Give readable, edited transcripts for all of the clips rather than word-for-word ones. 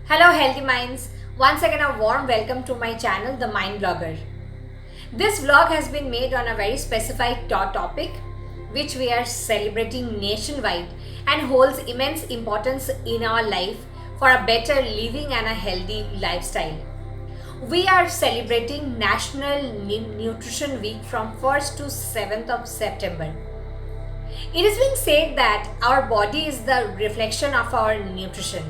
Hello, healthy minds. Once again, a warm welcome to my channel, The Mind Blogger. This vlog has been made on a very specified topic which we are celebrating nationwide and holds immense importance in our life for a better living and a healthy lifestyle. We are celebrating National Nutrition Week from 1st to 7th of September. It is being said that our body is the reflection of our nutrition.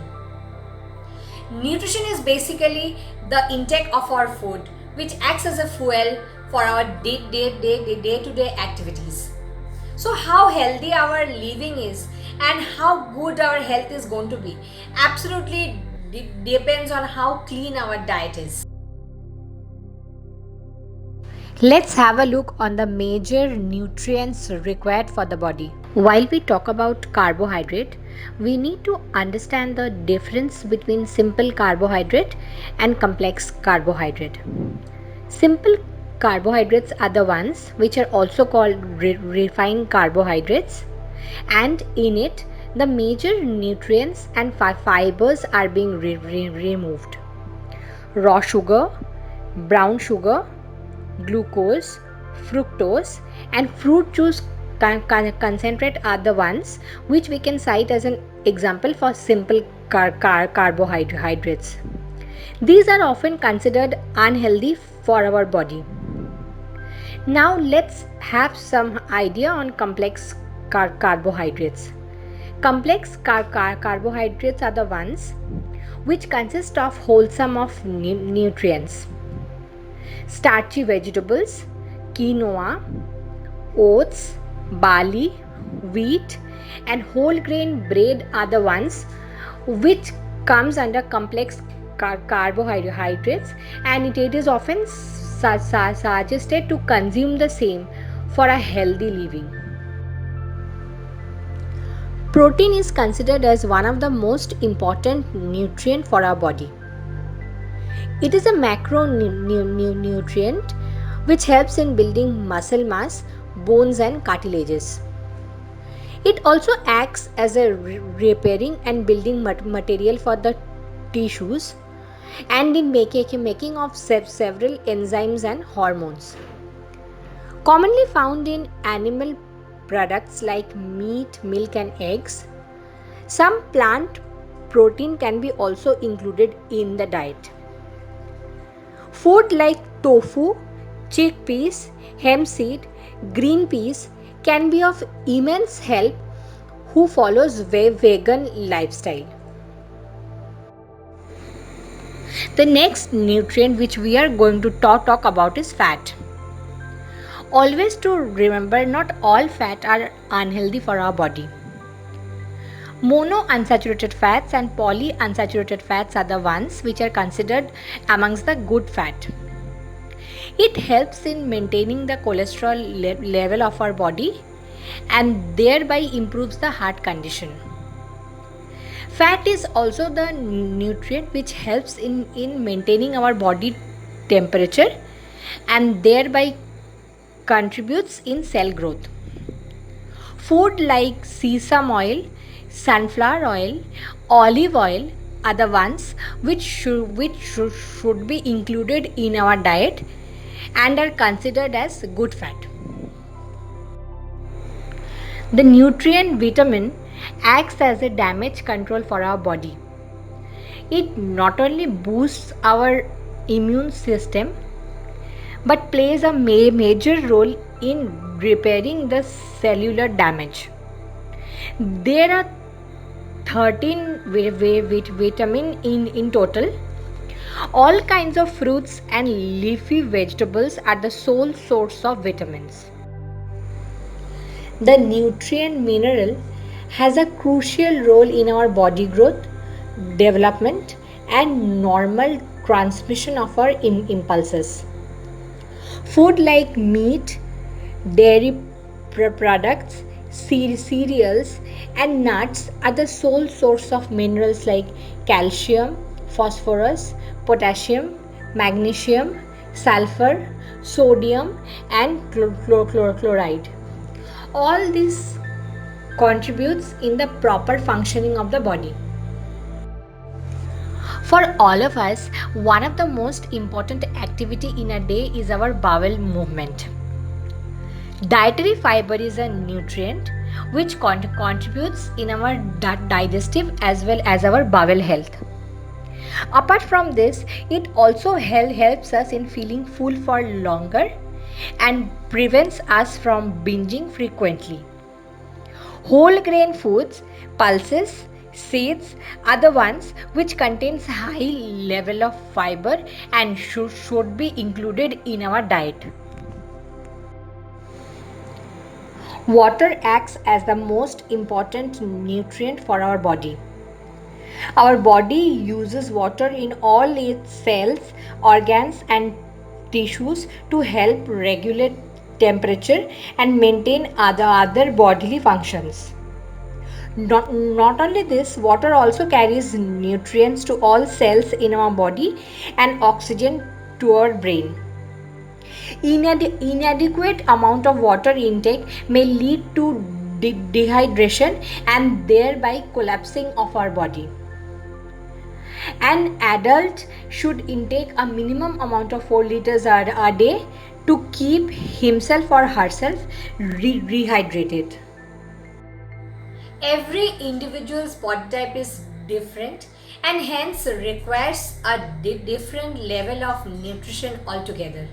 Nutrition is basically the intake of our food, which acts as a fuel for our day-to-day activities. So, how healthy our living is and how good our health is going to be absolutely depends on how clean our diet is. Let's have a look on the major nutrients required for the body. While we talk about carbohydrate, we need to understand the difference between simple carbohydrate and complex carbohydrate. Simple carbohydrates are the ones which are also called refined carbohydrates, and in it the major nutrients and fibers are being removed. Raw sugar, brown sugar, glucose, fructose, and fruit juice concentrate are the ones which we can cite as an example for simple carbohydrates. These are often considered unhealthy for our body. Now let's have some idea on complex carbohydrates. Complex carbohydrates are the ones which consist of wholesome of nutrients. Starchy vegetables, quinoa, oats, barley, wheat, and whole grain bread are the ones which comes under complex carbohydrates, and it is often suggested to consume the same for a healthy living. Protein is considered as one of the most important nutrient for our body. It is a macronutrient which helps in building muscle mass, bones, and cartilages. It also acts as a repairing and building material for the tissues and in making of several enzymes and hormones. Commonly found in animal products like meat, milk, and eggs, some plant protein can be also included in the diet. Food like tofu, chickpeas, hemp seed, green peas can be of immense help who follows vegan lifestyle. The next nutrient which we are going to talk about is fat. Always to remember, not all fat are unhealthy for our body. Monounsaturated fats and polyunsaturated fats are the ones which are considered amongst the good fat. It helps in maintaining the cholesterol level of our body and thereby improves the heart condition. Fat is also the nutrient which helps in maintaining our body temperature and thereby contributes in cell growth. Food like sesame oil, sunflower oil, olive oil are the ones which should be included in our diet and are considered as good fat. The nutrient vitamin acts as a damage control for our body. It not only boosts our immune system but plays a major role in repairing the cellular damage. There are 13 vitamin in total. All kinds of fruits and leafy vegetables are the sole source of vitamins. The nutrient mineral has a crucial role in our body growth, development, and normal transmission of our impulses. Food like meat, dairy products, cereals, and nuts are the sole source of minerals like calcium, phosphorus, potassium, magnesium, sulfur, sodium, and chloride. All this contributes in the proper functioning of the body. For all of us, one of the most important activity in a day is our bowel movement. Dietary fiber is a nutrient which contributes in our digestive as well as our bowel health. Apart from this, it also helps us in feeling full for longer and prevents us from binging frequently. Whole grain foods, pulses, seeds are the ones which contains high level of fiber and should be included in our diet. Water acts as the most important nutrient for our body. Our body uses water in all its cells, organs, and tissues to help regulate temperature and maintain other bodily functions. Not only this, water also carries nutrients to all cells in our body and oxygen to our brain. Inadequate amount of water intake may lead to dehydration and thereby collapsing of our body. An adult should intake a minimum amount of 4 liters a day to keep himself or herself rehydrated. Every individual's body type is different and hence requires a different level of nutrition altogether.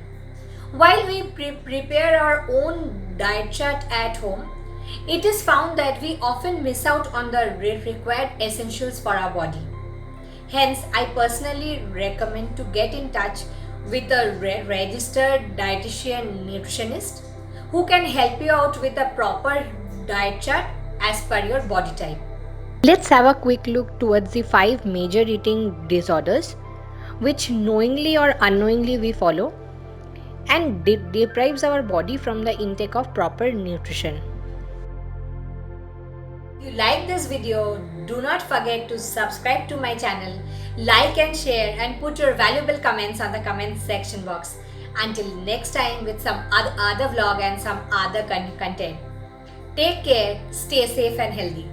While we prepare our own diet chart at home, it is found that we often miss out on the required essentials for our body. Hence, I personally recommend to get in touch with a registered dietitian nutritionist who can help you out with a proper diet chart as per your body type. Let's have a quick look towards the 5 major eating disorders which knowingly or unknowingly we follow and deprives our body from the intake of proper nutrition. If you like this video, do not forget to subscribe to my channel, like and share, and put your valuable comments on the comment section box. Until next time with some other vlog and some other content. Take care, stay safe and healthy.